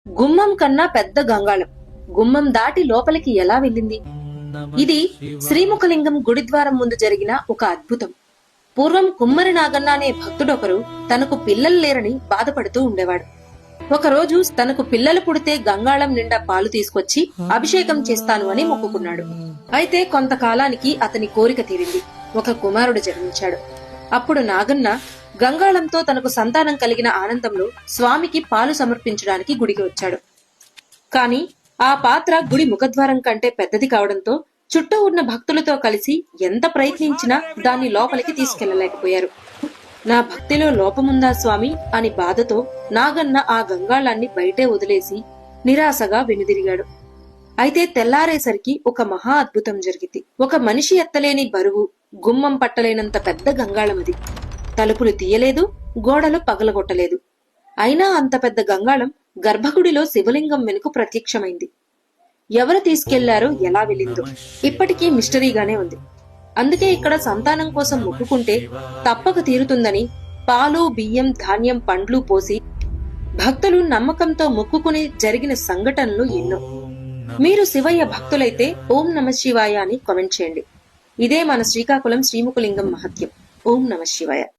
గుమ్మం కన్నా పెద్ద గంగాళం గుమ్మం దాటి లోపలికి ఎలా వెళ్ళింది? ఇది శ్రీముఖలింగం గుడిద్వారం ముందు జరిగిన ఒక అద్భుతం. పూర్వం కుమ్మరి నాగన్న అనే భక్తుడొకరు తనకు పిల్లలు లేరని బాధపడుతూ ఉండేవాడు. ఒకరోజు తనకు పిల్లలు పుడితే గంగాళం నిండా పాలు తీసుకొచ్చి అభిషేకం చేస్తాను అని మొక్కుకున్నాడు. అయితే కొంతకాలానికి అతని కోరిక తీరింది. ఒక కుమారుడు జన్మించాడు. అప్పుడు నాగన్న గంగాళంతో తనకు సంతానం కలిగిన ఆనందంలో స్వామికి పాలు సమర్పించడానికి గుడికి వచ్చాడు. కాని ఆ పాత్ర గుడి ముఖద్వారం కంటే పెద్దది కావడంతో చుట్టూ ఉన్న భక్తులతో కలిసి ఎంత ప్రయత్నించినా దాన్ని లోపలికి తీసుకెళ్లలేకపోయారు. నా భక్తిలో లోపముందా స్వామి అని బాధతో నాగన్న ఆ గంగాళాన్ని బయటే వదిలేసి నిరాశగా వెనుదిరిగాడు. అయితే తెల్లారేసరికి ఒక మహా అద్భుతం జరిగింది. ఒక మనిషి ఎత్తలేని బరువు, గుమ్మం పట్టలేనంత పెద్ద గంగాళమది. తలుపులు తీయలేదు, గోడలు పగలగొట్టలేదు. అయినా అంత పెద్ద గంగాళం గర్భగుడిలో శివలింగం వెనుక ప్రత్యక్షమైంది. ఎవరు తీసుకెళ్లారో, ఎలా వెళ్ళిందో ఇప్పటికీ మిస్టరీగానే ఉంది. అందుకే ఇక్కడ సంతానం కోసం మొక్కుకుంటే తప్పక తీరుతుందని పాలు, బియ్యం, ధాన్యం, పండ్లు పోసి భక్తులు నమ్మకంతో మొక్కుకుని జరిగిన సంఘటనలు ఎన్నో. మీరు శివయ్య భక్తులైతే ఓం నమ శివాయ అని కామెంట్ చేయండి. ఇదే మన శ్రీకాకుళం శ్రీముఖలింగం మహత్యం. ఓం నమ శివాయ.